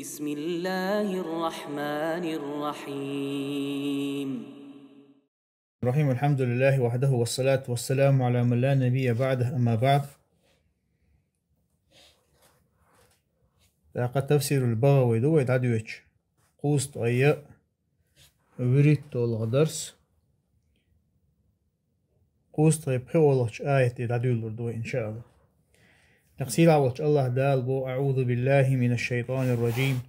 بسم الله الرحمن الرحيم. الحمد لله وحده والصلاة والسلام على من لا نبي بعده، أما بعد. قد تفسير البغوي دو يتعدوش قوست غياء وريت الغدرس قوست غيب خولش آية يتعدول دو إن شاء الله. نقسيل عوش الله دال بو أعوذ بالله من الشيطان الرجيم.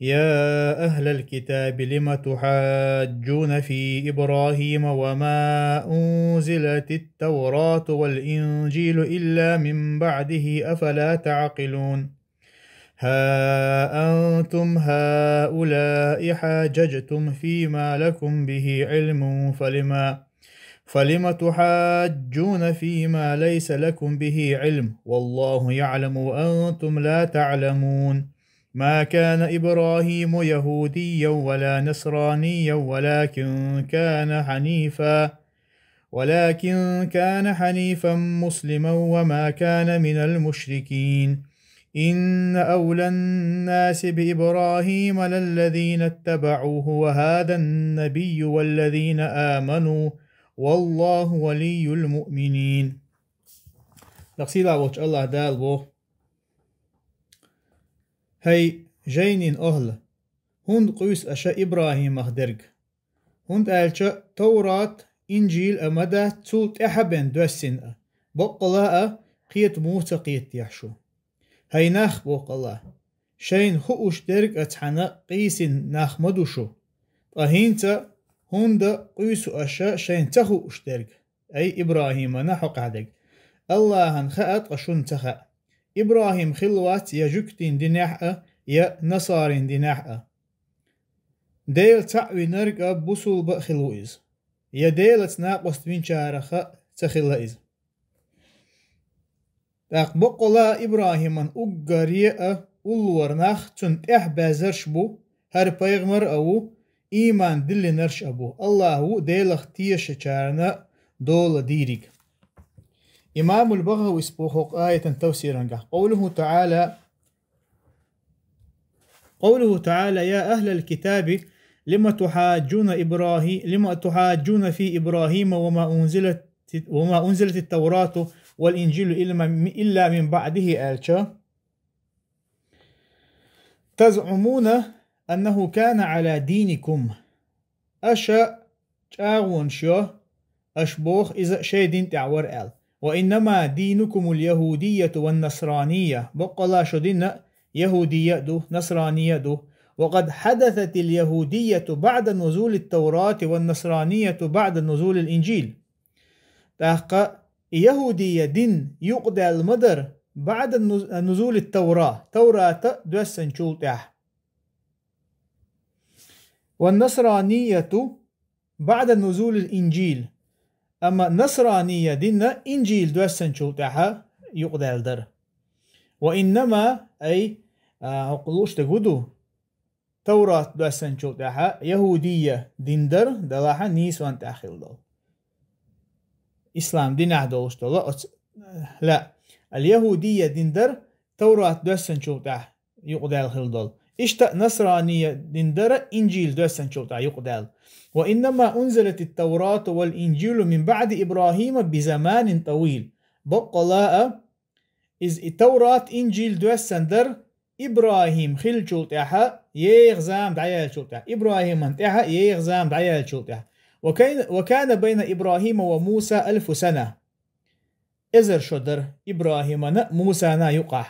يا أهل الكتاب لم تحاجون في إبراهيم وما أنزلت التوراة والإنجيل إلا من بعده أفلا تعقلون. ها أنتم هؤلاء حاججتم فيما لكم به علم فلم تحاجون فيما ليس لكم به علم والله يعلم وأنتم لا تعلمون. ما كان إبراهيم يهوديا ولا نصرانيا ولكن كان حنيفا مسلما وما كان من المشركين. إن أولى الناس بإبراهيم للذين اتبعوه وهذا النبي والذين آمنوا والله ولي المؤمنين. لقصيدا وش الله دال بو هي جينين أهل هند قيس أشا إبراهيم أخدرق هند ألشا توراة إنجيل أمدا تسولت أحبن دوسين بقلاء قيت موسى قيت يحشو هي ناخ بقلاء شين خؤش درق أتحنا قيسين ناخ مدوشو أهينتا هند قيس أشا شين تخو أشترق أي إبراهيم نحق عدق الله هنخأت أشون تخأ إبراهيم خلوات يجكتين ديناحة يا نصارين ديناحة ديل تعوي نرقى بوصول بخلوئز يا ديل تناقص من شارخة تخلئز بقلا إبراهيم من أقريئة أولورناخ تنت بازرش بو هر بيغمر أو إيمان دل نرش أبو الله ديل اختيش شارنا دول ديريك. إمام البغوي اسبوخوق آية توسيرا قوله تعالى يا أهل الكتاب لم تحاجون في إبراهيم وما أنزلت التوراة والإنجيل إلا من بعده آلشا تزعمون أنه كان على دينكم أشا تاغون شو أشبوخ إذا شي دين تعور آل وإنما دينكم اليهودية والنصرانية بقلا شدين يهودية دو نصرانية دو وقد حدثت اليهودية بعد نزول التوراة والنصرانية بعد نزول الإنجيل. تحقق يهودية دين يقضى المدر بعد نزول التوراة توراة دوسن شولتح والنصرانية بعد نزول الإنجيل أما نصرانية دينا إنجيل دوسن شولتها يقضى الدر وإنما أي قلوش تقودو توراة دوسن شولتها يهودية ديندر دلاحا نيسوان تأخيل دول إسلام دينه دولش دول لا اليهودية ديندر توراة دوسن شولتها يقضى الخيل دول إشتا نصرانية ديندر إنجيل دوسن شولتها يقضى وإنما أنزلت التوراة والإنجيل من بعد إبراهيم بزمان طويل بقلاء إذ التوراة إنجيل دوسن در إبراهيم خل شولتها يغزام دعيال شولتها إبراهيم انتها يغزام دعيال شولتها وكان بين إبراهيم وموسى 1000 سنة إزر شدر إبراهيم موسى نا يقع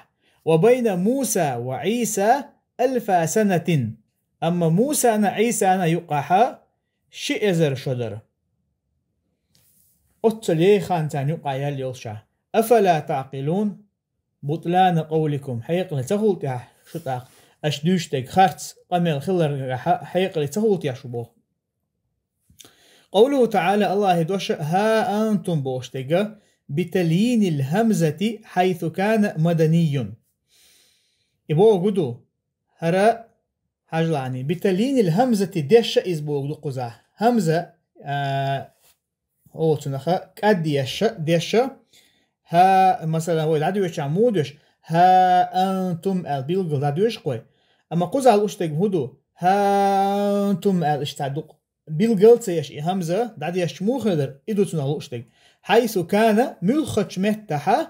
وبين موسى وعيسى 1000 سنة أما موسى نا عيسى نا يقع شي إزر شدر أتلي خانتان يقع يليوشا أفلا تعقلون بطلان قولكم حيقل تغولتها شطاق أشدوشتك خارتس قميل خلر حيقل تغولتها شبوه. قوله تعالى الله يدوش ها أنتم بوشتك بتليين الهمزة حيث كان مدني إبوه قدو هرا حاجلاني بتليين الهمزة ديش إزبوه قدو قزا همزة تنخا كاد ديش ها مثلا هو العدوش عمودش ها أنتم البيلغ العدوش قوي أما قزع الأشتك هدو هانتم الاشتعدق بالقلت يش همزة دعدي يشمو خدر إدو تنهو أشتك حيث كان ملخش متحا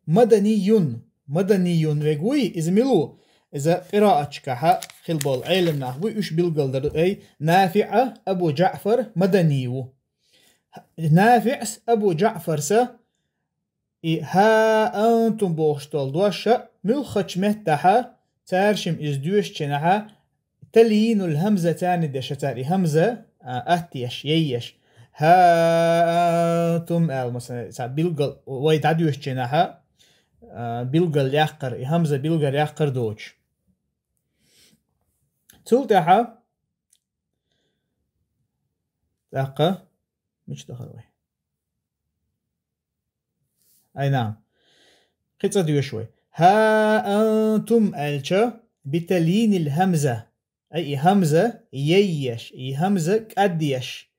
مدني ويقوي إذا ملو إذا قراءة كحا خلبال علم نحوي إيش بالقلدر أي نافع أبو جعفر مدنيو نافع أبو جعفر سا ها أنتم بوشتال دوشة ملخش متحا تارشم إزدوش جناها تليين الهمزة تاني دشتاري همزة أتيش ييش ها أنتم مثلا بالقل ويتعدوش جناها بالقل يحقر همزة بالقل يحقر دوش تلتحا دقة مش دخلوي أي نعم قصة ديو شوي ها أنتم ألشا بتلين الهمزة أي همزة ييش أي همزة كأديش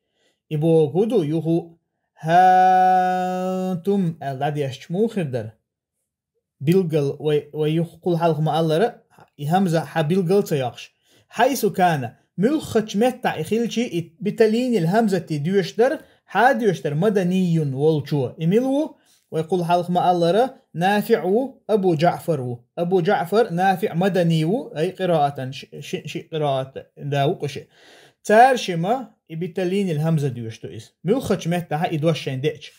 إبو قدو يهو ها أنتم الأديش مو خردر بلغل ويقول حلق ما الله همزة حبلغل تياقش حيث كان ملخش متع إخيلشي بتلين الهمزة ديوشتر حاديوشتر مدني والشو إميلو ويقول حلق ما الله نافع أبو جعفر نافع مدني أي قراءة شيء قراءة داوق شيء تارشما بتلين الهمزة ديوشتو إس ملخش متع إدوشين ديش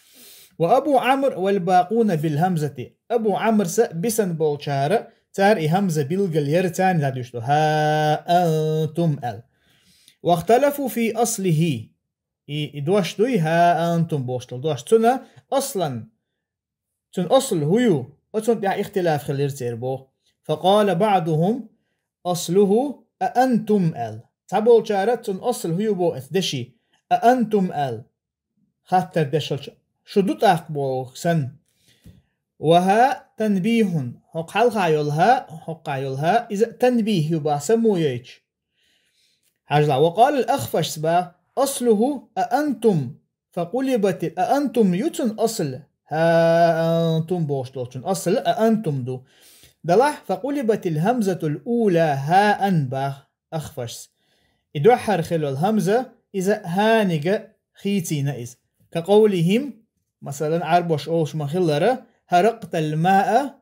وأبو عمرو والباقون بالهمزة أبو عمرو بسن بولشارة تار همزة بلغل يرتان لا ديوشتو ها أنتم واختلفوا في أصله إدوشتوي ها أنتم بوشتل دوش تنا أصلا تن أصل هيو أتن بيع اختلاف خلير تيربو فقال بعضهم أصله أأنتم تابول شارة تن أصل هيو بو أثدشي أأنتم خاطر دشل شدوت أقبو سن وها تنبيه حق حق عيولها إذا تنبيه يبقى سمو ييش حاجلا وقال الأخفش سبا أصله أأنتم فقلبت أأنتم يتن أصل ها أنتم بوشتوشن أصل أأنتم دو دلح فقلبت الهمزة الأولى ها أنبا أخفش إدوحر خلو الهمزة إذا هانج خيتين إذ كقولهم مثلا عربوش أوش مخلرة هرقت الماء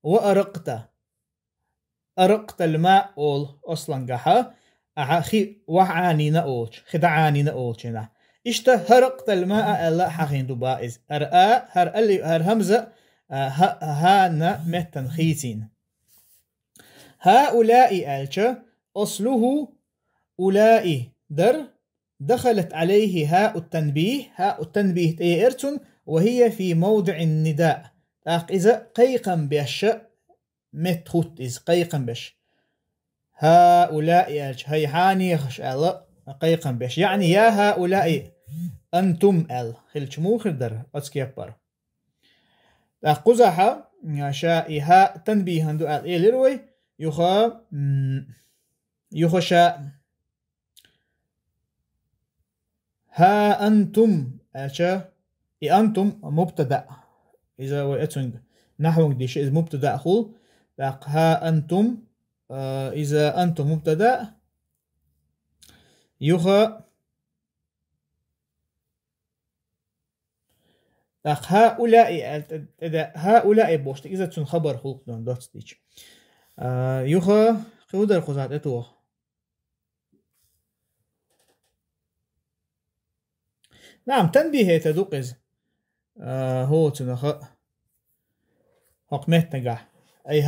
وأرقت الماء أول أصلا قحا أخي وعانينا أولش خدعانينا أولشنا إشتا هرقت الماء ألا حقين دبائز هر همزة هانا متن خيتين هؤلاء ألشا أصله أولئي دخلت عليه هاء التنبيه تيرتن وهي في موضع النداء إذا قيقا بيش متخط إذ قيقا بيش هؤلاء هي حاني خش قيقا بيش يعني يا هؤلاء أنتم خلش مو خدر أتسكيبر قزحة شاء هاء تنبيه هندو إلروي يخشى ها أنتم أنتم مبتدأ إذا وإتسنج نحو دي شيء مبتدأ خل ها أنتم إذا أنتم مبتدأ هؤلاء بوشت إذا تسن خبر خلق دون دوت ستيج قودر خزات أتوه نعم تنبيه تدوقز هو تنخ حقمت نجح أي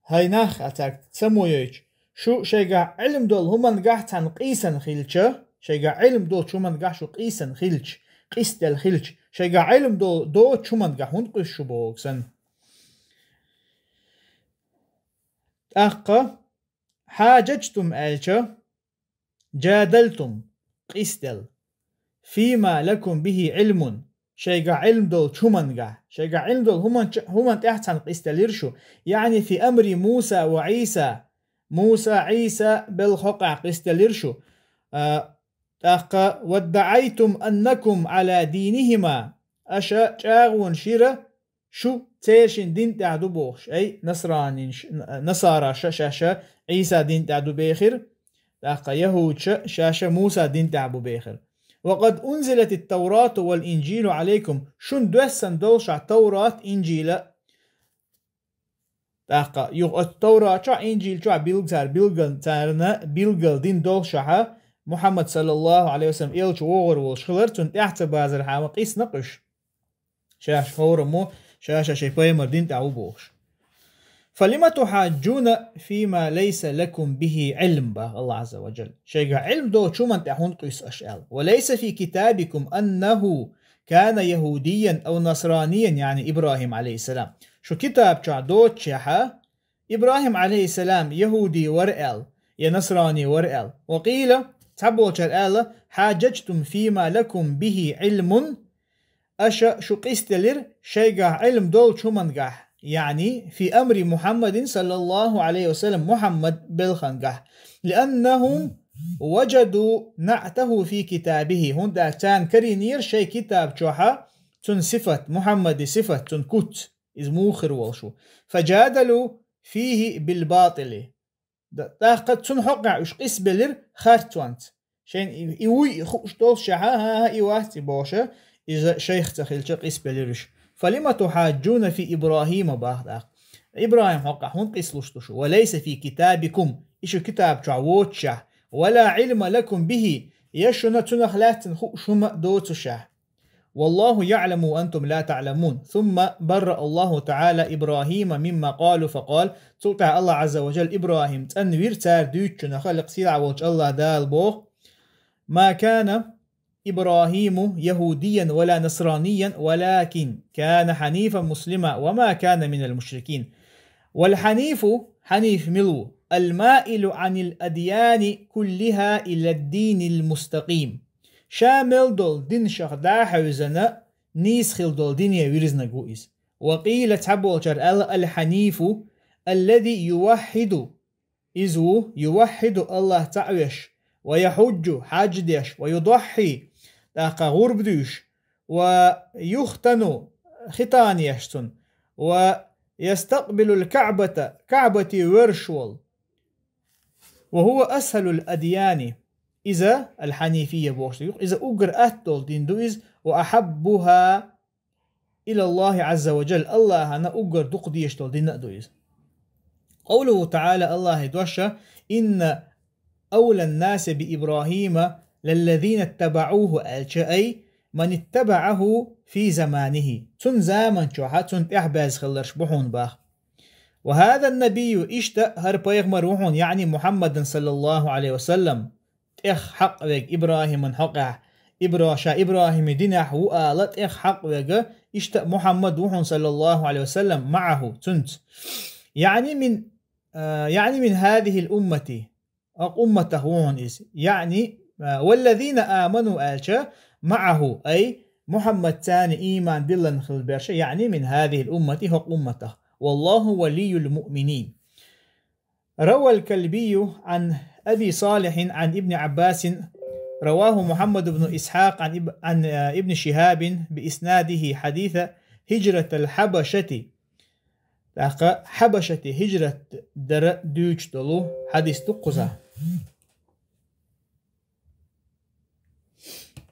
هيناخ أتاك تسمو يج شو شيء علم دول هم نجح تنقيسا خيلشة شيء علم دول شو من نجح شو قيسا خيلش قيس دل خيلش شيء علم دول شو من نجح هنقيس شو بوكسن حاججتم ألشة جادلتم قيس دل فيما لكم به علم شيء علم دول شمنجا شيء علم دول هم تحسن قستليرشو يعني في أمر موسى وعيسى عيسى بالحقع قستليرشو وادعيتم أنكم على دينهما أشا جاغون شيرا شو تيشين دين تعدو بوخش أي نصراني نصارى شاشة عيسى دين تعدو بيخر تاقا يهود شاشة موسى دين تعبو بيخر. وقد أنزلت التوراة والإنجيل عليكم شن دوسن دولشع توراة إنجيل تاقا يغ التوراة شع إنجيل شع بيلغل تارنا بيلغل دين دولشع محمد صلى الله عليه وسلم إلش وغر والشخلر تون تحت بازر حاما قيس نقش شاش هورمو شاشة شيباي مردين تعو بوش. فلما تحاجون فيما ليس لكم به علم به الله عز وجل شيء علم دو شو من تحون قيس أشعال وليس في كتابكم أنه كان يهوديا أو نصرانيا يعني إبراهيم عليه السلام شو كتاب شعدو تشيحا إبراهيم عليه السلام يهودي ورئل يا نصراني ورئل وقيل تحبوا شرئل حاججتم فيما لكم به علم أشا شو قيستلر شيء علم دول شو من قح يعني في أمر محمد صلى الله عليه وسلم محمد بالخنقح لأنهم وجدوا نعته في كتابه هندا كان كرينير شيء كتاب شوحا تن صفة محمد صفة تن كت إزموخر والشو فجادلوا فيه بالباطل قد تن حقع إش قسبلر خارتوانت شين إيوي خوش دول شحا إيواتي بوشا إذا شيخ تخيل شقيس بليرش فلما تحاجون في إبراهيم بعد إبراهيم حقا هون قيسلوشتوش وليس في كتابكم إيش كتاب تعوتشه ولا علم لكم به يشنا تنخلات شما دوتشه والله يعلم وأنتم لا تعلمون ثم برأ الله تعالى إبراهيم مما قالوا فقال تلقى الله عز وجل إبراهيم تنوير تار دوتشنا خلق سيدع وجه الله دال بوخ ما كان إبراهيم يهوديا ولا نصرانيا ولكن كان حنيفا مسلما وما كان من المشركين والحنيف حنيف ملو المائل عن الأديان كلها إلى الدين المستقيم شامل دول دين شخدا حوزنا نيسخل دول دنيا ويرزنا قوئز وقيل تحبو الحنيف الذي يوحد إذو يوحد الله تعويش ويحج حاجديش ويضحي تاقا غربدوش ويختن ختانيشتن ويستقبل الكعبة كعبة ورشول وهو أسهل الأديان إذا الحنيفية بوشتيق إذا أقر أهتل دين دوئز وأحبها إلى الله عز وجل الله أنا أقر دقديشتل دين دوئز قوله تعالى الله يدوشا إن أولى الناس بإبراهيم للذين اتبعوه أي من اتبعه في زمانه تن زامن شوحا تن تحباز خلرش بحون باخ وهذا النبي اشتأ هر بيغمر وحون يعني محمد صلى الله عليه وسلم اخ حق ويق إبراهيم حقه إبراهيم دينح وآلت اخ حق ويق اشتأ محمد وحون صلى الله عليه وسلم معه تنت يعني من هذه الأمة أمته وحون يعني والذين آمنوا آلشا معه أي محمد ثاني إيمان دلن خلبرشا يعني من هذه الأمة هو أمته والله ولي المؤمنين. روى الكلبي عن أبي صالح عن ابن عباس رواه محمد بن إسحاق عن ابن شهاب بإسناده حديث هجرة الحبشة حبشة هجرة در دوش دلو حديث تقصى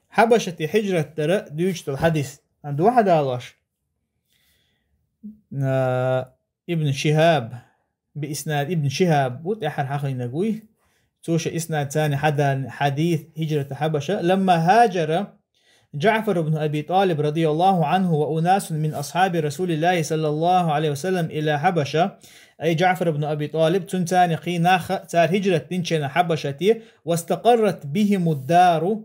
حبشة هجرة در دوش دلو حديث عند واحد علاش ابن شهاب بإسناد ابن شهاب وتأحر حقي نقوي توش إسناد ثاني حديث هجرة حبشة لما هاجر جعفر بن أبي طالب رضي الله عنه وأناس من أصحاب رسول الله صلى الله عليه وسلم إلى حبشة أي جعفر بن أبي طالب تنتاني قيناخ تار هجرة تنشنا حبشتي واستقرت بهم الدار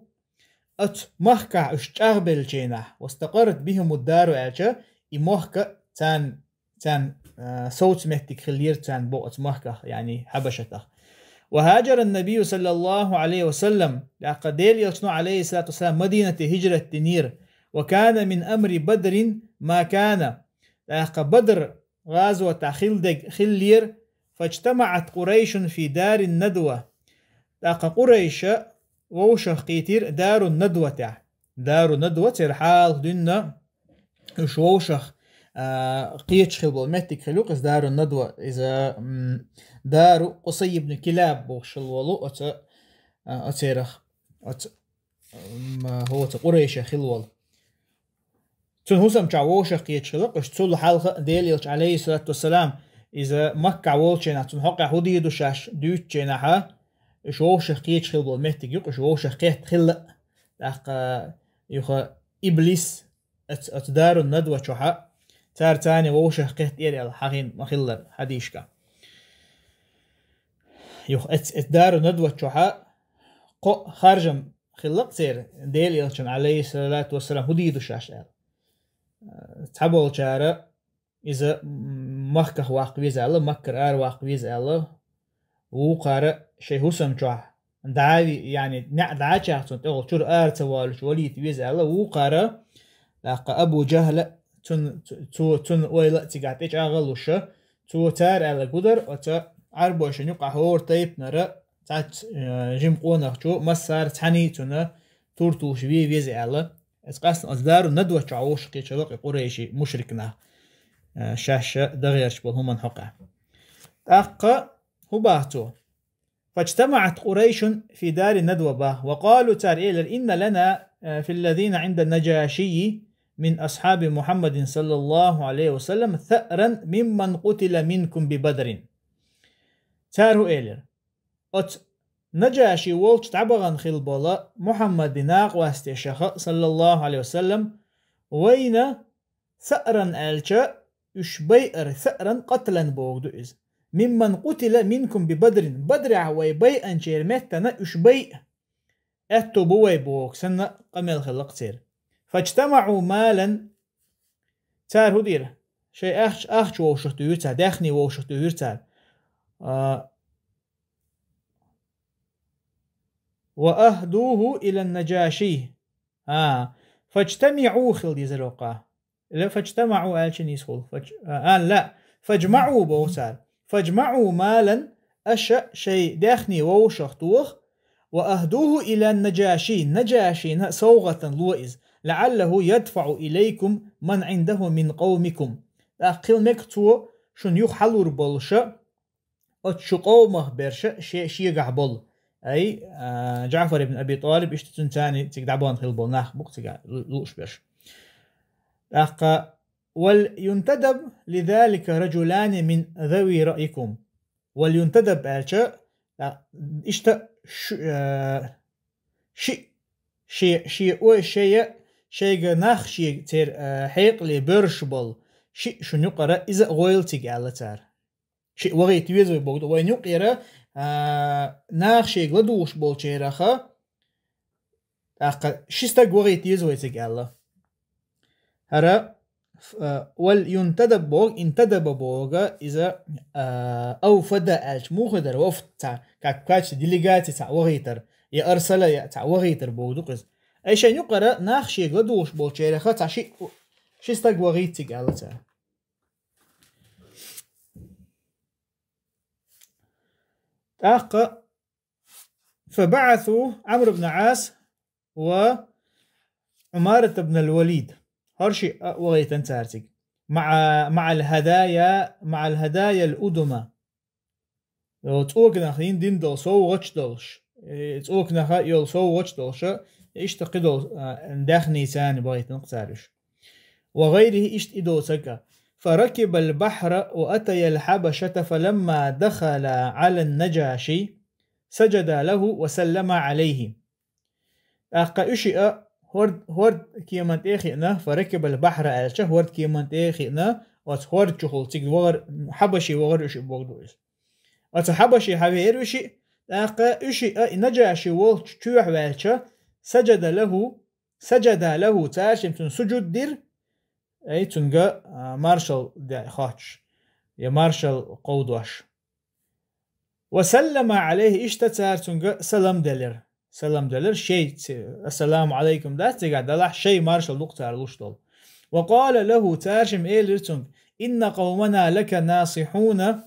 مخكع اشتغبل جينا واستقرت بهم الدار أعجا إمخكع تان صوت مهتك خلير تان بوقت مخكع يعني حبشته وهاجر النبي صلى الله عليه وسلم لأقديل يلشنو عليه الصلاة والسلام مدينة هجرة تنير وكان من أمر بدر ما كان بدر غزوة خلير فاجتمعت قريش في دار الندوة قريش ووشخ قيتير دار الندوة دار الندوة ترحال دينا وشوشخ قيتش خلبول متك خلوق إز دار الندوة إذا دار قصي بن كلاب بوشل ولو أتيرخ هو قريش خلول تون هسم تعوش قيتش خلوق إش تول حلقة ديليلش عليه الصلاة والسلام إذا مكة عولشنا تون حقا هدي دوشاش دوتشنا ها إش ووش قيتش خلبول متك يق إش ووش قيت خلق يخ إبليس أتدار الندوة شوحا تار تاني ووشه قهت إيري الحقين مخلر حديشكا يخ أتدار الندوة شوحا قو خارجم خلق سير ديل يلشن عليه الصلاة والسلام هديدو شاش تحبول شارع إذا مكة واقويز الله مكر واقويز الله وقارئ شيء هسم شوح دعاوي يعني دعاء شاحتون تقول شور توالش وليت ويز الله وقارئ لقى أبو جهل تون ويلا تقعد إيش أغلوش تار على قدر عربوش نقع هور طيب نرى تعت جيم قونا شو مسار تحني تنا تورتوش ويز الله اسقاس أصدار ندوة عوش قيشلق قريشي مشركنا شاشة دغيرش بالهم حقه هو باهتو فاجتمعت قريش في دار الندوة به وقالوا تاريلر إن لنا في الذين عند النجاشي من أصحاب محمد صلى الله عليه وسلم ثأرا ممن قتل منكم ببدر تارو إيلر أت نجاشي والش تعبغن خلبولا محمد ناق واستشخ صلى الله عليه وسلم وين ثأرا ألشا يشبيئر ثأرا قتلا بوغدو إز ممن قتل منكم ببدر بدر عوي بيئا شيرمتنا يشبيئ أتو بوي بوغ سنة قمل خلق سير فاجتمعوا مالا تار هدير شيء أخش ووشختو يرتار داخني ووشختو يرتار وأهدوه إلى النجاشي فاجتمعوا خل دي زروقا لا فاجتمعوا آل شنيس خل لا فاجمعوا بوسار فاجمعوا مالا أشأ شيء داخني ووشختوه وأهدوه إلى النجاشي نجاشي صوغة لوئز لعله يدفع إليكم من عنده من قومكم أقل مكتو شن يخلور بولشا أتشو قومه برشا شيء قحبول أي جعفر بن أبي طالب اشتتن تاني تقدعبون خلبول ناخ بوك تقدعلوش برش ولينتدب لذلك رجلان من ذوي رأيكم ولينتدب ألشا اشتا شيء ناخ شيء تير حيق لي برشبل شيء شو نقرأ إذا غويلتي على تار شيء وغيت يوزي بوجد وين يقرأ ناخ شيء لدوش بول شيرخا شيستك وغيت يوزي على هرا والينتدب بوغ انتدب بوغ إذا أو فدا ألش مو خدر وفت تاع كاكاتش ديليغاتي تاع وغيتر يا أرسل يا تاع وغيتر بوغ قز أي شيء يقرأ ناخ شيء لدوش بول شيرخا تاع شيستك وغيتي على تاع فبعثوا عمرو بن عاص وعمارة بن الوليد هرشي وغيتن تارتك مع الهدايا الأدمى لو تقولنا خين دين دول سو واتش دولش تقولنا خا يول سو واتش دولش إيش تقدر داخني ثاني بغيت نقتارش وغيره إيش إدو سكا فركب البحر وأتي الحبشة فلما دخل على النجاشي سجد له وسلم عليه أشياء هورد كيمان تيخينا فركب البحر ألشه هورد كيمان تيخينا وهورد شخول تيك وغر حبشي وغر إشي بوغدوش حبشي حبير إشي أشياء نجاشي والش تشوح والشه سجد له تاشم تن سجود دير أي تنجا مارشال دا خاتش يا مارشال قودوش وسلم عليه اشتتار تنجا سلام دلر شيء السلام عليكم ده تقعد دلح شيء مارشال دكتور لوشتول وقال له تارشم إيلرتون إن قومنا لك ناصحون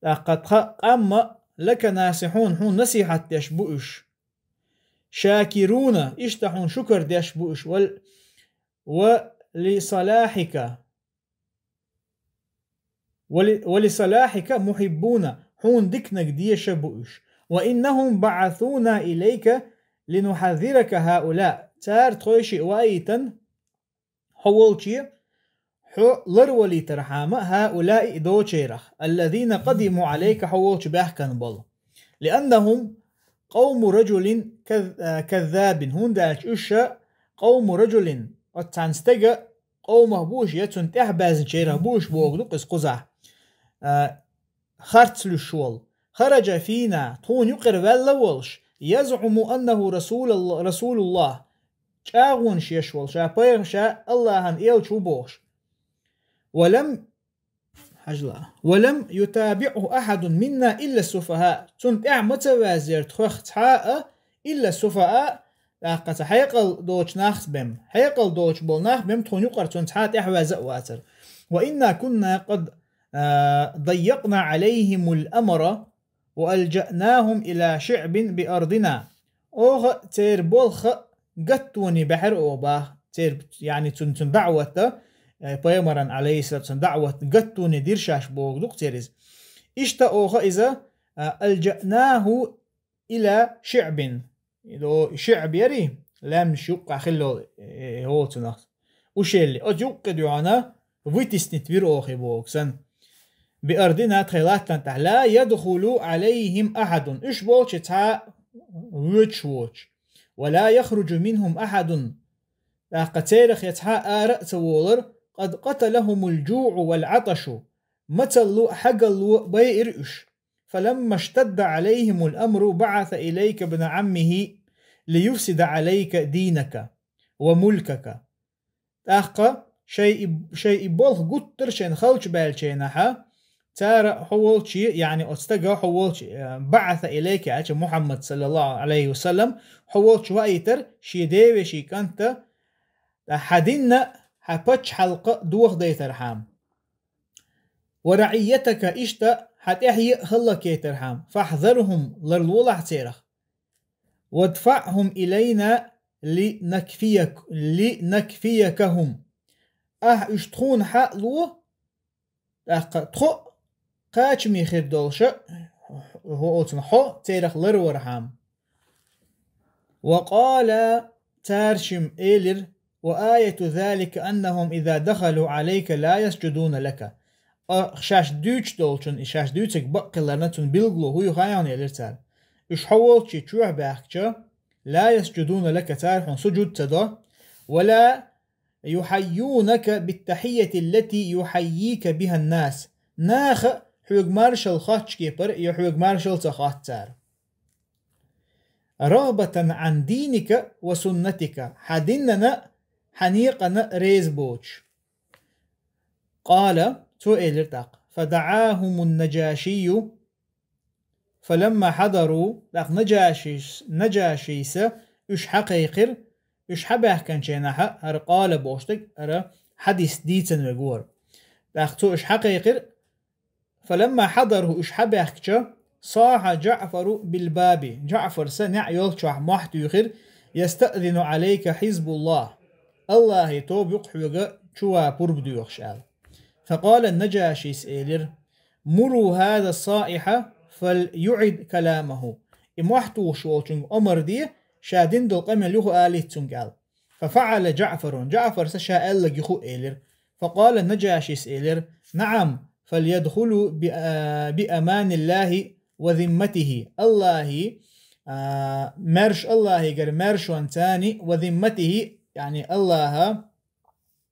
لقد أما لك ناصحون حون نصيحة تشبؤش شاكرون اشتحون شكر ديشبؤش ولصلاحك ولصلاحك محبون حون دكنك ديش بؤش وإنهم بعثونا إليك لنحذرك هؤلاء تار تخوشي وايتن حولشي حو لرولي ترحام هؤلاء دوشيرخ الذين قدموا عليك حولش بأحكن بل لأنهم قوم رجل كذاب هون دالش أشا قوم رجل قد تنستجى قوم بوش يتسن تحبازن شيره بوش بوغدو قس قزح خرطل الشول خرج فينا تون يقر ولا ولش يزعم أنه رسول الله شاغون شيشول شا بيغ شا الله هن إيل شو بوش ولم يتابعه أحد منا إلا السفهاء تون متوازير تخوخ إلا السفهاء لقد حيقل دوش ناخس بهم حيقل دوش بول ناخ بهم تون يقر تون تحات إحوازق واتر وإنا كنا قد ضيقنا عليهم الأمر وألجأناهم إلى شعب بأرضنا أوغ تير بولخ قطوني بحر أوباه تير يعني تن دعوة بيمرا عليه السلام دعوة قطوني ديرشاش بوغ دوك تيرز إشتا أوغ إذا ألجأناه إلى شعب شعب يري لم شوق خلو هو تنخ وشيلي أجوق دعانا ويتسنت بير أوخي بوغسن بأرضنا تخيلات لا يدخل عليهم أحد إش بوش تا ووش ولا يخرج منهم أحد قتيرخ يتحا آرأ تولر قد قتلهم الجوع والعطش متلو حقلو بيئرش فلما اشتد عليهم الأمر بعث إليك ابن عمه ليفسد عليك دينك وملكك شيء بولخ قطرشين خلش بالشينها تارا حولشي يعني استقى حولشي بعث إليك يا محمد صلى الله عليه وسلم حولش وايتر شي ديوي شي كانت حدنا حبتش حلقة دوخ ديترحام ورعيتك إشتا حتحيي خلق يترحام فاحذرهم للولع تيرخ وادفعهم إلينا لنكفيكهم اشتخون حقلو تخو قاچ ميخير دولشا هو حو تيرخ لرورحام وقال تارشم إيلر وآية ذلك أنهم إذا دخلوا عليك لا يسجدون لك شاش دوش دولشن شاش دوشك بقلرنتون بلغلو هو خايان إيلر تار إش حولشي تشوح باكتشا لا يسجدون لك تارحون سجود تدا ولا يحيونك بالتحية التي يحييك بها الناس ناخ حوق مارشل خاتش كيبر يحوق مارشل تخات تار رغبة عن دينك وسنتك حدننا حنيقنا ريز بوش قال سؤال ارتاق فدعاهم النجاشي فلما حضروا نجاشيس اش حقيقر اش حبه كان شينها هر قال بوشتك هر حديث ديتن وقور داختو اش حقيقر فلما حضروا اش حبه كشا صاح جعفر بالباب جعفر سنع يلشح محت يخر يستأذن عليك حزب الله يتوب يقحوغ شوا بربدو يخشال فقال النجاشي سئلر مروا هذا الصائحة فليعد كلامه محتو شوشن أمر دي شادين دل قمل يخو آليه تنقال ففعل جعفر سشاء لك يخو إيلر فقال النجاشي سئلر نعم فليدخلوا بأمان الله وذمته الله مرش الله يقر مرش وانتاني وذمته يعني الله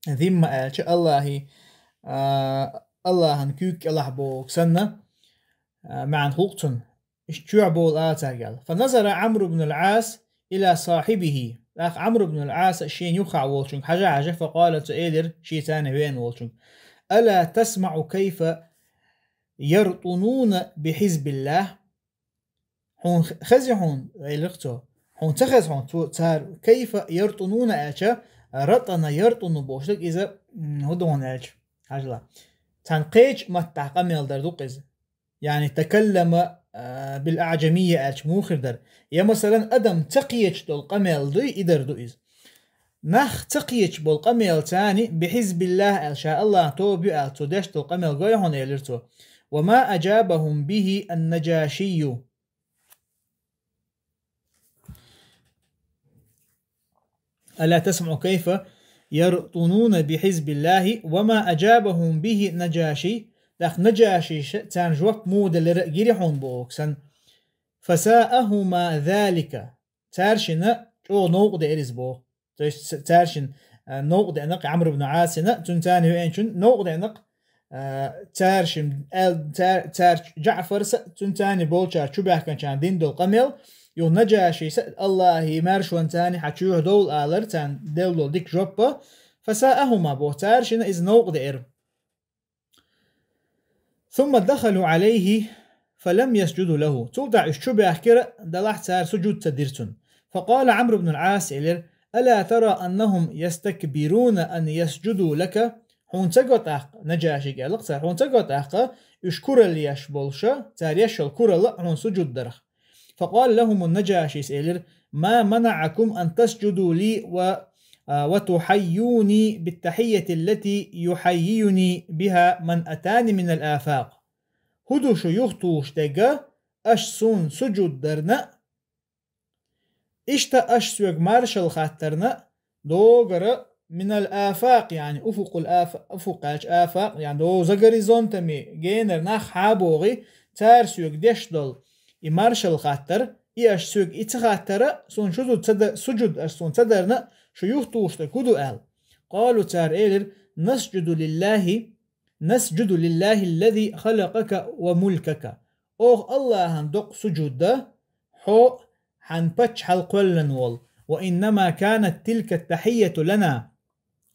ذمة الله الله نكوك الله بوك سنة معن خلقتن اشتوع بول آتاقل فنظر عمرو بن العاص إلى صاحبه عمرو بن العاص شين يخع والشنك حاجة فقال تأيلر شي تاني وين والشنك ألا تسمع كيف يرطنون بحزب الله حون خزحون إلغتو حون تخزحون تار كيف يرطنون أشا رطن يرطن بوشتك إذا هدون أش حاجة تنقيج ما تحقم يلدردوق إذا يعني تكلم بالأعجمية أش موخر در يا مثلا أدم تقيج دول قمل دي إدردو إذا نخ تقيج بالقميل تاني بحزب الله إن شاء الله توبي تدشت القميل غيهون إلرتو وما أجابهم به النجاشي ألا تسمعوا كيف يرطنون بحزب الله وما أجابهم به نجاشي لأخ نجاشي تان جواب مود لرقيرحون بوكسن فساءهما ذلك تارشن او نوق دي إرز بو تارشن نوق دي أنق عمرو بن عاصن تنتاني وينشن نوق دي أنق تارشن تار جعفر تنتاني بولشار شبه كان دين دول قميل يو نجاشي الله مارشوان تاني حتشوه دول آلر تان دول ديك جوبا فساءهما بو تارشن إز نوق دي إر ثم دخلوا عليه فلم يسجدوا له توضع الشبه كرة دلح تار سجود تديرتن فقال عمرو بن العاص إلر ألا ترى أنهم يستكبرون أن يسجدوا لك حون تقوت أحق نجاشي قالق تار حون تقوت أحق يشكر اللي يشبولشا تار يشل كرة لا حون سجود درخ فقال لهم النجاشي سئلر ما منعكم أن تسجدوا لي وتحيوني بالتحية التي يحييني بها من أتاني من الآفاق هدو شيوخ توشتغا أشسون سجود درنا إشتا أشسوغ مارشل خاطرنا دوغر من الآفاق يعني أفق الآفاق آفاق يعني دو زغريزون تمي جينر ناخ حابوغي تارسوغ ديشدل مارشل خاطر أشسوغ إتخاطر سون سجود أشسون تدرنا شيوخ توشتغ هدو آل قالوا تار إيلر نسجد لله الذي خلقك وملكك أوه الله هندق سجود حو حنبتش حلقلن وول وإنما كانت تلك التحية لنا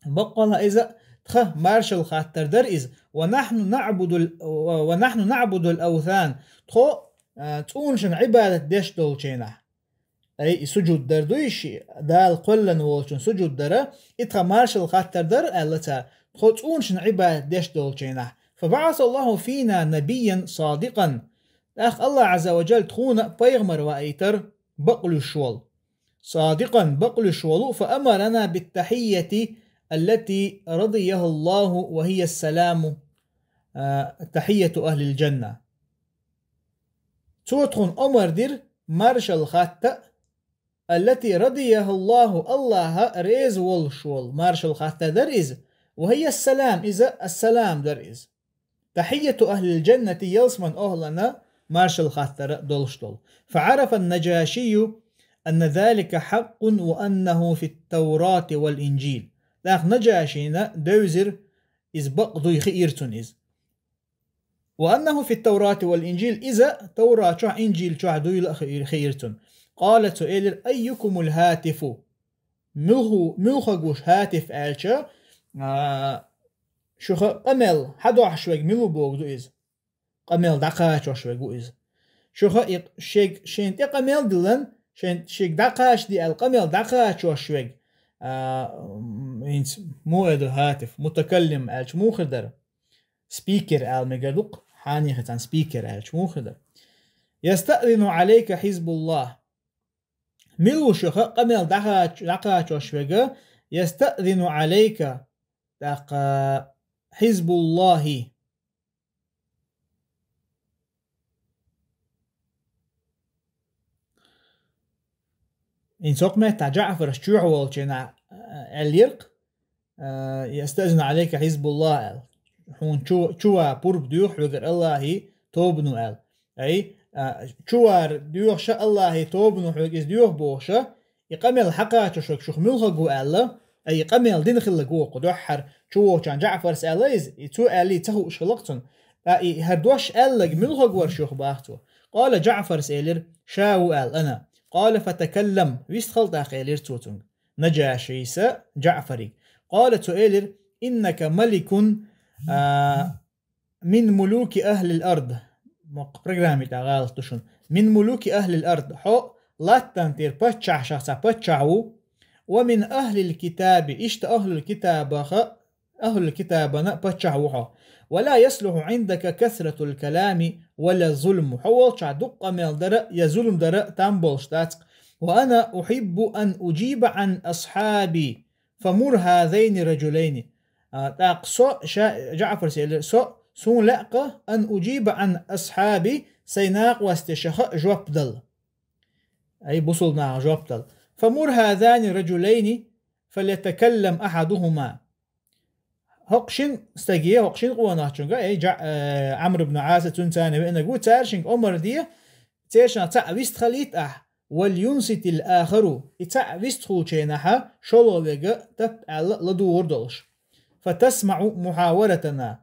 بقى إذا تخ مارشل خاطر در إز ونحن نعبد الأوثان تخو تقونشن عبادة ديش دولشينا أي سجود در دويش دال قلن وولشن سجود در إتخ مارشل خاطر در ألتا تخطئونشن عبادة ديش دولشينا فبعث الله فينا نبيا صادقا أخ الله عز وجل تخونا بيغمر وأيتر بقل الشوال صادقا بقل الشوال فأمرنا بالتحية التي رضيه الله وهي السلام تحية أهل الجنة توتخون أمر دير مارشل خاتة التي رضيه الله ريز والشوال مارشل خاتة در إز وهي السلام إذا السلام در إز تحية أهل الجنة يلسمن أهلنا مارشل خاطر دولشتول فعرف النجاشي أن ذلك حق وأنه في التوراة والإنجيل لأخ نجاشينا دوزر إز بقضي خيرتون إز وأنه في التوراة والإنجيل إذا توراة شع إنجيل شع دويل خيرتون قالت سؤال أيكم الهاتف ملخقوش هاتف آلشا شو قمل حدو عشوك ملو بوغدو إز قمل دقاش عشوك إز شو شيك شين قمل دلن شين شيك دقاش دي القمل دقاش عشوك مو إدو هاتف متكلم آلش مو خدر سبيكر آل مقدوق حاني ختان سبيكر آلش مو خدر يستأذن عليك حزب الله ملو شو قمل دقاش عشوك يستأذن عليك حزب الله إن سقمت جعفر الشيوع والجنا اليرق يستأذن عليك حزب الله حون شوا برب ديوح وقر الله توبنو ال أي شوار ديوح شاء الله توبنو وقر ديوح بوشة يقمل حقا شوخ ملخقو الله أي قمل دين خلقو قدوحر شو كان جعفر سأليز يتو ألي تهو شلقتن أي هردوش ألق ملخق ورشوخ باختو قال جعفر سألير شاو أل أنا قال فتكلم ويستخل تاقيلير توتنغ نجاشيسا جعفري قال سألير إنك ملك من ملوك أهل الأرض برنامج تغالطشن من ملوك أهل الأرض حو لا تنتير بتشع شخصا بتشعو ومن أهل الكتاب إشت أهل الكتاب بتشعوها ولا يصلح عندك كثرة الكلام ولا الظلم حول دق من درء يظلم درء تنبولشتات وأنا أحب أن أجيب عن أصحابي فمر هذين الرجلين تاق سو جعفر سيل سو سون لقى أن أجيب عن أصحابي سيناق واستشخ جوبدل أي بصلنا جوبدل فمر هذان الرجلين فليتكلم أحدهما هقشن استجيه هقشن قوانا چونگا أي عمرو بن عاص تنتاني بأن جو تارشنك عمر دي تيرشنا تعويست خليت ولينصت الآخر تعويست خلچينها شلو ويغا تفعل لدور دولش فتسمع محاورتنا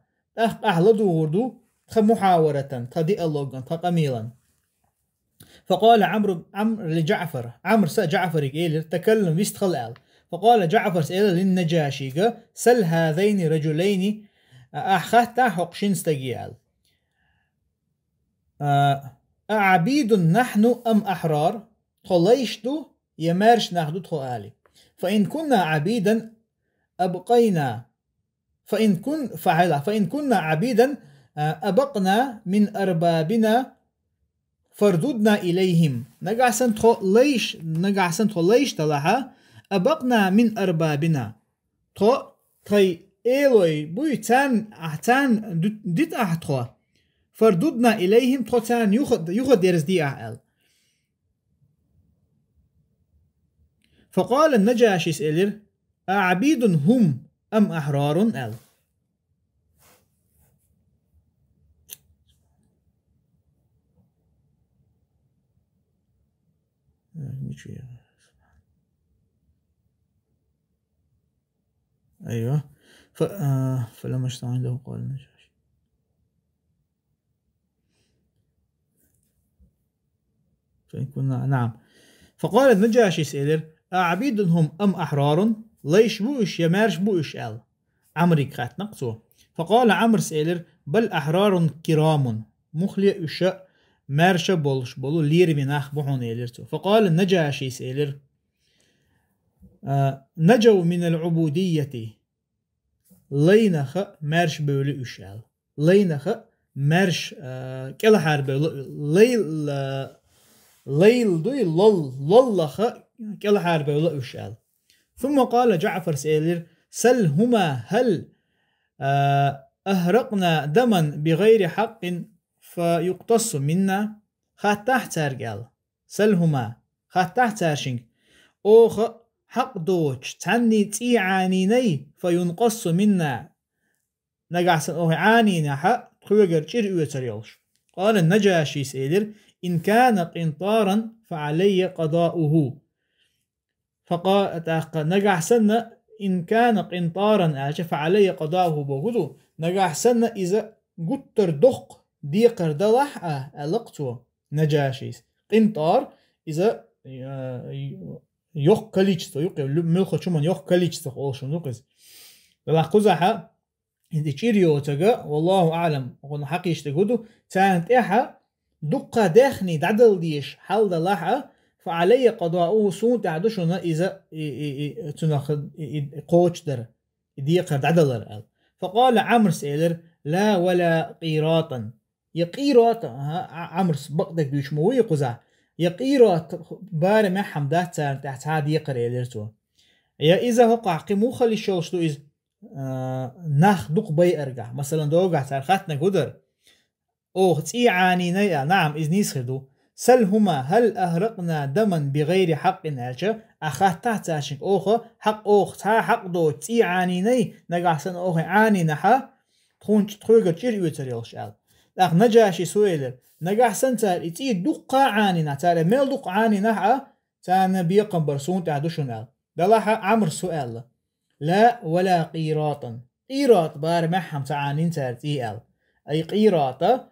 لدور محاورة ديالوغا قميلا فقال عمرو لجعفر جعفر قال تكلم ويست خلال فقال جعفر سئل للنجاشي سل هذين رجلين أخذت حقشين استجيال أعبيد نحن أم أحرار خليشتو يمارش ناخدو تخوالي فإن كنا عبيدا أبقينا فإن كنا عبيدا أبقنا من أربابنا فرددنا إليهم نقعسن تخليش تلها أبقنا من أربابنا تخي إيلوي بوي تان ديت أحتخوا فرددنا إليهم تخوتان يخد درس دي أعل فقال النجاشي سئلر أعبيد هم أم أحرار أل أيوة فلما اشتغل عنده قال النجاشي فإن كنا نعم فقال النجاشي سئلر أعبيد هم أم أحرار ليش بوش يمارش بوش أل عمري كات نقصه فقال عمرو سئلر بل أحرار كرام مخلي أشاء مارش بولش بولو لير مناخ بحون إليرتو فقال النجاشي سئلر نجوا من العبودية لينخ مارش بولي أشال لينخ مارش كلا حرب ليل دوي للخ كلا حرب بولي أشال ثم قال جعفر سئلر سلهما هل أهرقنا دما بغير حق فيقتص منا خاتح ترجل سلهما خاتح ترشنك أوخ حق دوش تعني تيعانيني فينقص منا نقعسن أوه عانينا حق تخوغر جير ويتريلش قال النجاشي سئلر إن كان قنطارا فعلي قضاؤه فقال نقعسن إن كان قنطارا فعلي قضاؤه بوغدو نقعسن إذا قتر دق ديقر دلح ألقتو نجاشيس قنطار إذا يوخ كاليشتو يوخ ملخو شمان يوخ كاليشتو أولشون نقز دلح قزحا إنتي تشيريو تغا والله أعلم وقلنا حقيش تقودو تانت إيحا دقا داخني دعدل ديش حال دلحا فعلي قضاؤه سون تعدشنا إذا تناخد قوش در ديقر دعدل فقال عمرو سئلر لا ولا قيراطا يقيرات عمرو بقدك بيشموي قزع يقيرات بار ما حمدات تحت هذه يقرأ يلرتو يا إذا هو قاعقي مو خلي شلشتو إذ نخ دق بي أرجع مثلا دوقع تارختنا قدر أوه تيعاني نيا نعم إذ نيسخدو سلهما هل أهرقنا دما بغير حق ألشا أخذ تحت أشك أوخ حق أوخ تا حق دو تيعاني ني نقعسن أوخ عاني نحا تخوغر جير يوتريلش أل لأخ نجاشي سويلر نقعسن تار إتي دقا عاني نحا ميل دق عاني نحا تانا بيقن برسون تعدوشن أل دلاحا عمر سؤال لا ولا قيراطا قيراط بار محم تعانين تار تي أل أي قيراطا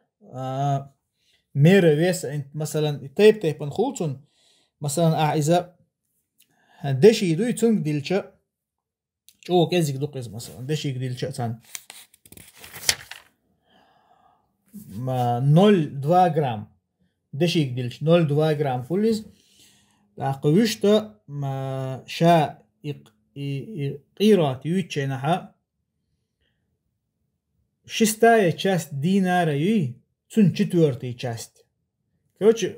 ميرا ويس انت مثلا تيب نخلطن مثلا إذا دشي دوي تنك ديلشا او كزيك دوقز مثلا دشي ديلشا تان ما 0.2 جرام دشي ديلش 0.2 جرام فوليز قوشتا ما شا قيرات يوتشينها شستاية часть دينارا يوي تون четвертый часть. Короче,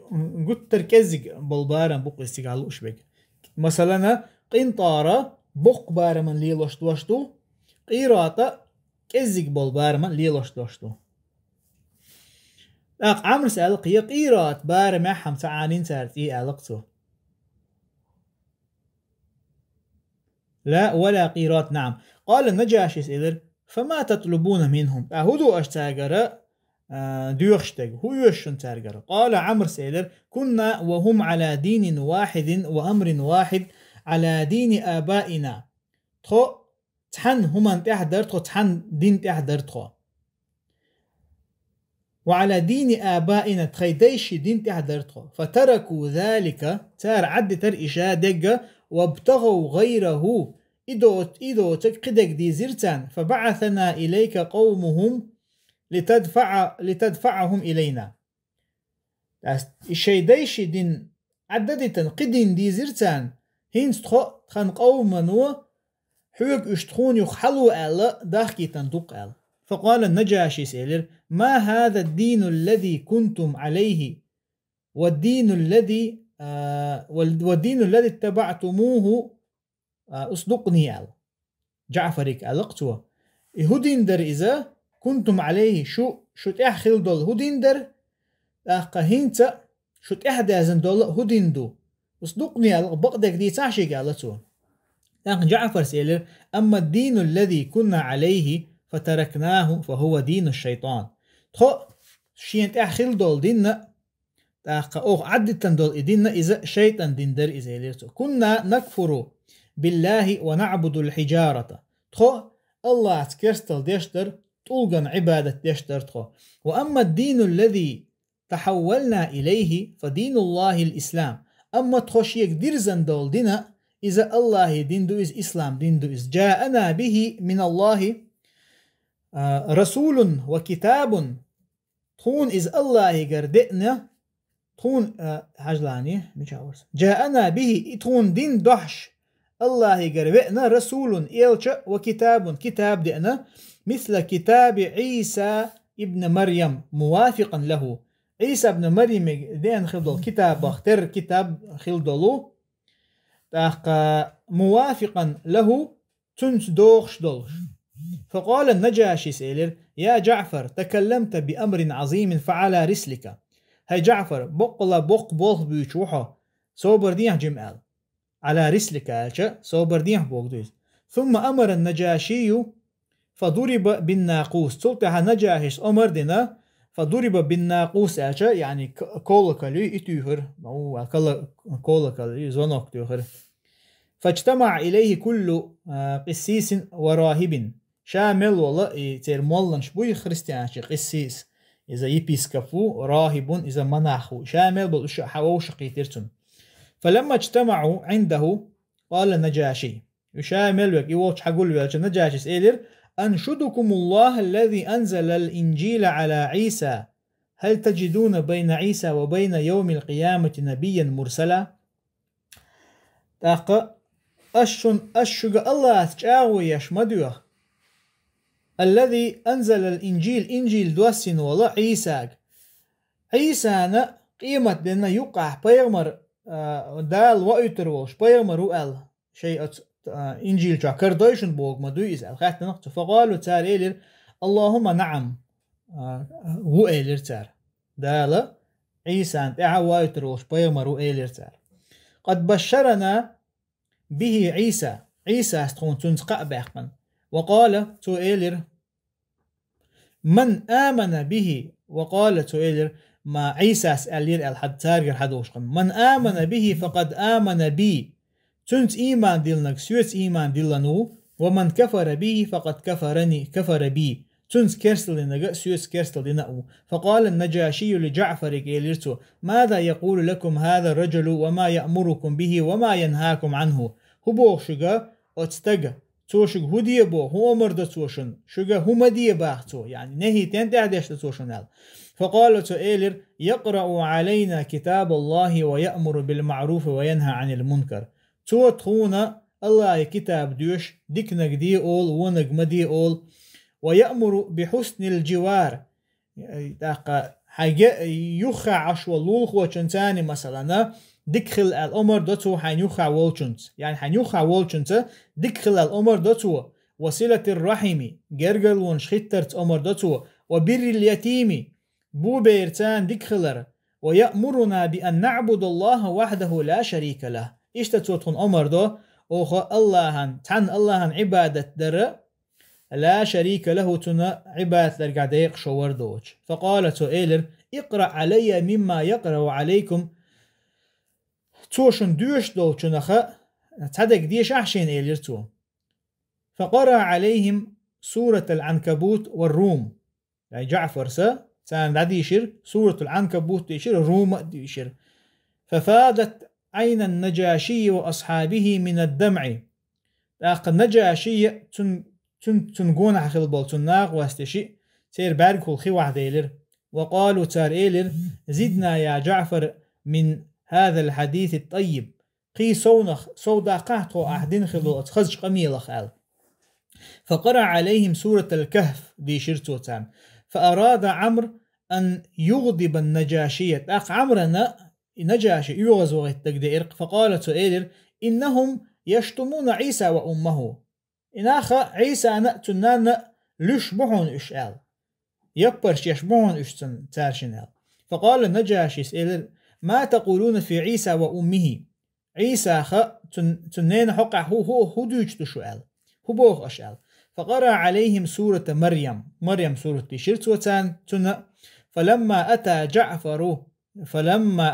قلت تركزك بالبارا بقى استقالوش بك. مثلا قنطارة بوق بارمن ليلوش دوشتو قيراطة كزيك بول بارمن ليلوش دوشتو عمر سألق هي قيرات بارمة حمسة عانين سارتي ألقتو لا ولا قيرات نعم. قال النجاشي سيلر فما تطلبون منهم هدو أشتاقر ديوخشتك هو يوشن تارقر. قال عمر سيلر كنا وهم على دين واحد وأمر واحد على دين آبائنا تخو تحن هما تحضر تخو تحن دين تحضر تخو وعلى دين آبائنا تخيديش دين تحضر تخو فتركوا ذلك تار عد تر إشادق وابتغوا غيره إدوتك قدك دي زرتان فبعثنا إليك قومهم لتدفعهم إلينا. الشيديش دين عددتن قدين دي زرتان هينس تخن قومنو حوك اشتخون يخحلوا ألا داخكي تندق ألا. فقال النجاشي سيلر ما هذا الدين الذي كنتم عليه والدين الذي اتبعتموه أصدقني ألا. جعفرك ألقتوا هدين در إذا كنتم عليه شو تأخل دول هدين در قهينتا شو تأحدازن دول هدين دو أصدقني ألا بقدك دي تعشيك ألتوا. جعفر سيلر أما الدين الذي كنا عليه فتركناه فهو دين الشيطان. تخو شين تأخل دول ديننا عدتن دول إديننا إذا شيطان دين در إذا يليرتو. كنا نكفر بالله ونعبد الحجارة تخو الله تكرستل ديشتر تلقن عبادة ديشتر تخو. وأما الدين الذي تحولنا إليه فدين الله الإسلام. أما تخوشيك ديرزن دول دينا إذا الله دين دو إز إسلام دين دو إز جاءنا به من الله رسول وكتاب تون إز الله قردئنا تون حجلاني مشاورس جاءنا به تون دين دحش الله قردئنا رسول إلش وكتاب كتاب دئنا مثل كتاب عيسى ابن مريم موافقا له. عيسى ابن مريم دين خلدل كتاب اختر كتاب خلدلو موافقا له تنس دوخش دولش. فقال النجاشي سيلر يا جعفر تكلمت بأمر عظيم فعلى رسلك. هاي جعفر بقلا بق بوخ بيشوحه صوبر ديه جمال على رسلك ألشا صوبر ديه بوغدوز. ثم أمر النجاشي فضرب بالناقوس تلتها نجاشيس أمر دينا فضرب بالناقوس ألشا يعني كولكالي إتوهر أو كولكالي زونوك توهر. فاجتمع إليه كل قسيس وراهب شامل والله تير مولن شبوي خريستيان قسيس إذا يبيسكفو راهب إذا مناخو شامل بالش حوش قيترتن. فلما اجتمعوا عنده قال النجاشي يشامل وك يوش حقول ويلش النجاشي سيلر أنشدكم الله الذي أنزل الإنجيل على عيسى هل تجدون بين عيسى وبين يوم القيامة نبيا مرسلا. تاق أشج الله تجاوي يشمدوه الذي أنزل الإنجيل إنجيل دوسين ولا عيسى قيمة لنا يقع بيغمر دال وأيتروش بيغمر وقال شيء إنجيل جا كردوشن بوغ مدو إزال خاتنا نقطة. فقالوا تار إيلر اللهم نعم هو إيلر تار دال عيسى انتعا وأيتروش بيغمر وإيلر تار قد بشرنا به عيسى استخون تنسقع باقا. وقال تؤيلر من آمن به وقال تؤيلر ما عيسى سألير الحد تارجر حدوشقم من آمن به فقد آمن بي تنس إيمان دلنك سويت إيمان دلنو ومن كفر به فقد كفر بي تنس كرسل لنك سويت كرسل لنأو. فقال النجاشي لجعفر إيلرتو ماذا يقول لكم هذا الرجل وما يأمركم به وما ينهاكم عنه. هو شجا أتستجا توشج هدي بو هو مرد توشن شجا هما دي باختو يعني نهي تنتعدش توشنال. فقال تؤيلر يقرأ علينا كتاب الله ويأمر بالمعروف وينهى عن المنكر. تو تخونا الله كتاب ديوش ديكنك دي أول ونق مدي أول ويأمر بحسن الجوار حاجة يخع عشو اللولخ وشنتاني مثلا دكخل الأمر دوتو حنيوخا وولشنت يعني حنيوخا وولشنت دكخل الأمر دوتو وصلة الرحم جرجل ونشخترت أمر دوتو وبر اليتيم بو بيرتان دكخلر ويأمرنا بأن نعبد الله وحده لا شريك له اشتتوتون أمر دو أوخو اللهن تن اللهن عبادة در لا شريك له تنا عبادة لرقاديق شور دوج فقالت إيلر اقرأ علي مما يقرأ عليكم توشن دوش دو تنخ تدك ديش أحشين إيلر تو فقرأ عليهم سورة العنكبوت والروم يعني جعفر سا تان ديشر سورة العنكبوت ديشر روم ديشر ففادت عين النجاشي وأصحابه من الدمع النجاشي تنقون حخل بول تناغ واستشي تير باركو الخي وحديلر وقالوا تار إيلر زدنا يا جعفر من هذا الحديث الطيب قي صونخ صودا قحطو أحدين خلو أتخزش قميلخ آل فقرأ عليهم سورة الكهف دي شرطو تام فأراد عمرو أن يغضب النجاشية أخ عمرنا نجاشي يغزو التقدير فقالت إيلر إنهم يشتمون عيسى وأمه إناخ عيسى نأتنان لشبهون إشعال يبرش يشبهون إشتن تارشنال فقال النجاشي إيلر ما تقولون في عيسى وأمه عيسى تنين حقع هو دوش تشعال هو بوغ أشعال فقرأ عليهم سورة مريم سورة تشيرت وتان تنا فلما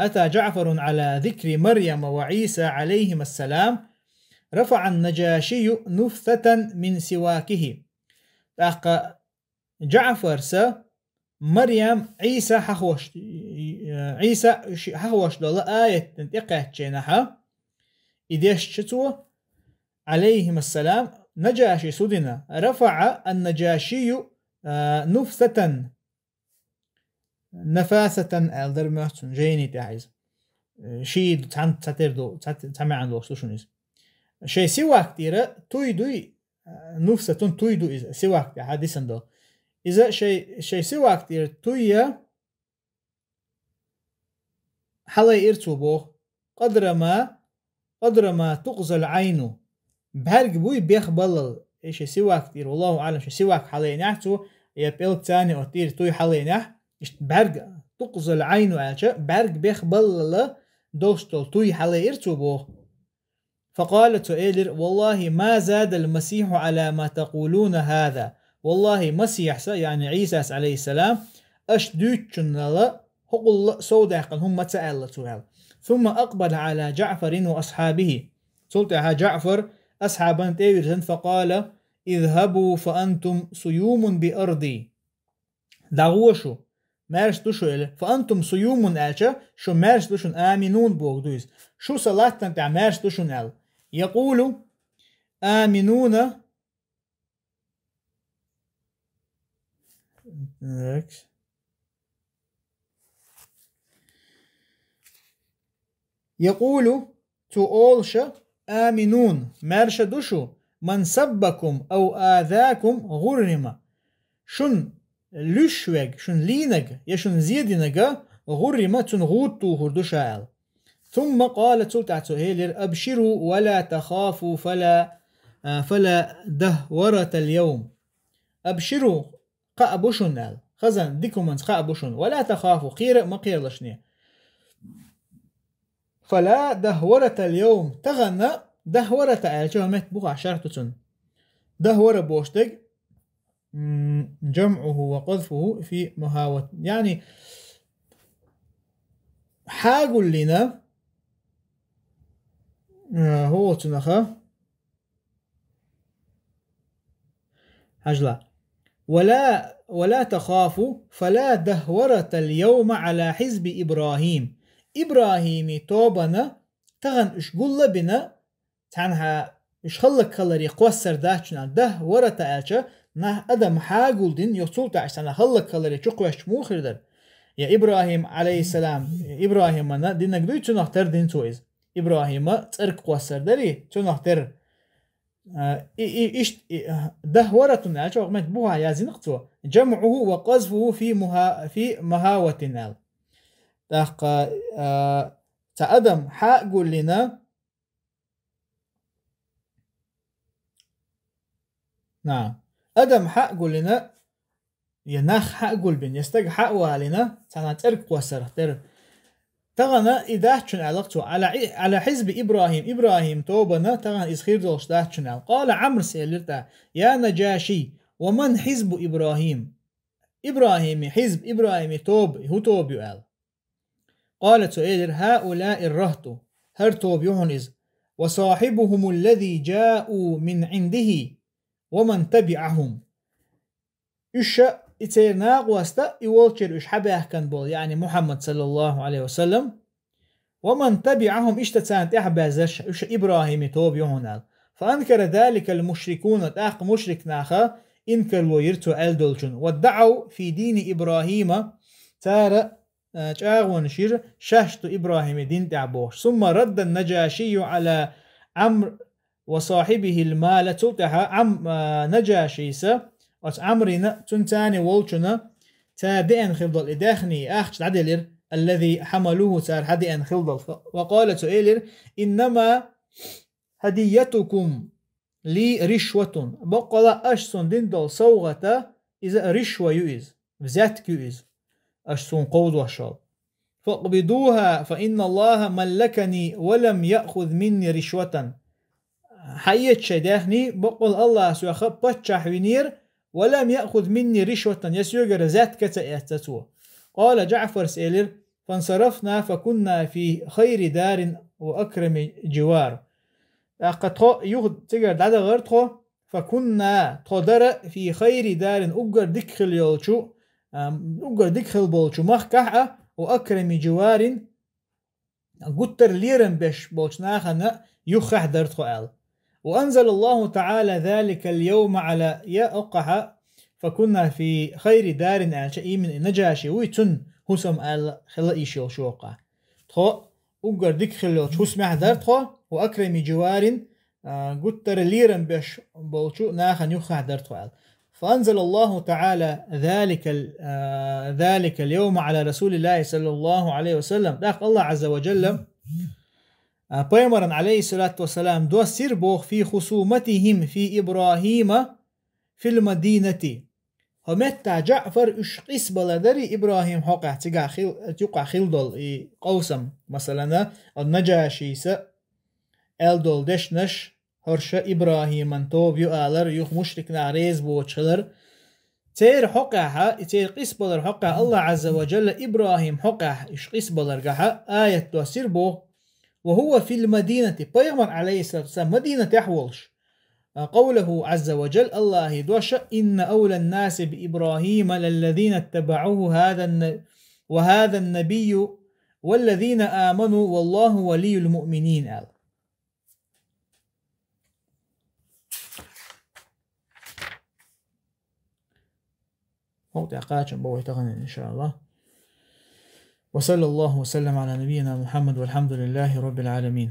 أتى جعفر على ذكر مريم وعيسى عليهم السلام رفع النجاشي نفثة من سواكه تاق جعفر سا مريم عيسى حخوش دولا آية تنتقه جينها إديش شتو عليهم السلام نجاشي سودنا رفع النجاشي نفثة نفاثة الدرماتون جيني تعيز شيء تتردو تسمع عن وصل شو نيز شيء سواك تيرا تويدوي نفسة تويدو إذا سواك حديثا دو إذا شيء سواك تيرا تويا حلا إرتوبو قدر ما تقزل عينه بهرق بوي بيخبلل إيش سواك تير والله أعلم شيء سواك حلا نحتو يبقى تاني أو تير توي حلا نح بهرق تقزل عينه عالشا بهرق بيخبلل دوستول توي حلا إرتوبو فقالت إيلر والله ما زاد المسيح على ما تقولون هذا والله مسيح يعني عيسى عليه السلام أشدوتشن لا هقول سوداقا هم تسألتوا ثم أقبل على جعفر وأصحابه سلطها جعفر أصحابا تيرزن فقال اذهبوا فأنتم سيوم بأرضي دعوشوا مارس دوشو فأنتم سيوم ألشا شو مارس دوشن آمنون بوغدوز شو صلاة تنتع مارس دوشن أل يقول آمنون يقول to all شا آمنون مارش دوشو من سبكم أو آذاكم غرم شن لشوغ شن لينغ يشن زيدنغ غرم تنغوتو هردوشال ثم قال سلطة هيلر أبشروا ولا تخافوا فلا دهورة اليوم أبشروا قابوشن خزن ديكم من قابوشن ولا تخافوا خير ما قير لشني فلا دهورة اليوم تغنى دهورة الجامعة بوغ عشرة دهورة بوشتق جمعه وقذفه في مهاوة يعني حاقل لنا هو تنخى حجلا ولا تخافوا فلا دهورة اليوم على حزب إبراهيم إبراهيمي توبنا تغن إشقل بنا تعنها إشخلق كالري قوسر داشنا ده ورة ألشا نه أدم حاقل دين يصول تعشنا خلق كالري چقوش موخردر يا إبراهيم عليه السلام إبراهيم منا دينك دوي تنختر دين تويز إبراهيم ترك قوسر داري تنختر ده ورة ألشا وقمت بوها يازين اقتوا جمعه وقذفه في مهاوة نال تاق تا أدم حق قول لنا نعم أدم حق قول لنا يناخ حق قول بين يستق حق والنا تانا ترك وسر تر تغنى إذا كن علاقته على حزب إبراهيم توبنا تغنى إسخير دولش ده كن قال عمرو سيلرتا يا نجاشي ومن حزب إبراهيم حزب إبراهيم توب هو توب يقال قالت سؤال هؤلاء الرهط هر توب يهنز وصاحبهم الذي جاءوا من عنده ومن تبعهم إيش إتيرناق واستا يولكر إيش حبه كان بول يعني محمد صلى الله عليه وسلم ومن تبعهم إيش تسانت إحبازش إيش إبراهيم توب يهنال فأنكر ذلك المشركون تاق مشرك ناخا إنكر ويرتو ألدولشن وادعوا في دين إبراهيم تارى جاغون شير شاشت إبراهيم دين تعبوش ثم رد النجاشي على عمرو وصاحبه المال تلتها نجاشيسا عمرنا تنتاني والشنا تادئن خلدل إداخني أخش العدلر الذي حملوه تار حدئن خلدل وقال سؤالر إنما هديتكم لي رشوة بقلا أشسون دندل صوغة إذا رشوة يؤذ بذاتك يؤذ أشسون قود وشال فاقبضوها فإن الله ملكني ولم يأخذ مني رشوة حيث شداخني بقول الله سيخب بتشح ونير ولم يأخذ مني رشوة يسيوغر ذات كتأتتوه قال جعفر سئلر فانصرفنا فكنا في خير دار وأكرم جوار أقد يغد تجر دادا غرتخو فكنا تقدر في خير دار أقر دخل يولشو أقر دخل بولشو مخكحة وأكرم جوار قتر ليرن بش بولشناخنا يخح درتخو آل وأنزل الله تعالى ذلك اليوم على يا أقحة فكنا في خير دار آل شيء من نجاشي ويتن هسم آل خلائيش يلشوقع تخو أقر دخل يولشو اسمح درتخو وأكرم جوار قتر ليرن بش بولشو ناخن يخح درتخو آل فأنزل الله تعالى ذلك اليوم على رسول الله صلى الله عليه وسلم داخل الله عز وجل بيمرا عليه الصلاة والسلام دو سيربوخ في خصومتهم في إبراهيم في المدينة همتا جعفر اشقس بلدري إبراهيم حقا تقع خلدل قوسم مثلا النجاشي ألدول دشنش هرشا إبراهيم من توب يؤالر يخ مشرك ناريز بوچلر تير حقها تير قسبلر حقها الله عز وجل إبراهيم حقها إش قسبلر قها آية توسير بو وهو في المدينة بيغمر عليه الصلاة والسلام مدينة يحولش قوله عز وجل الله دوش إن أولى الناس بإبراهيم للذين اتبعوه وهذا النبي والذين آمنوا والله ولي المؤمنين آل موضع قاچن بوي تغني إن شاء الله وصلى الله وسلم على نبينا محمد والحمد لله رب العالمين.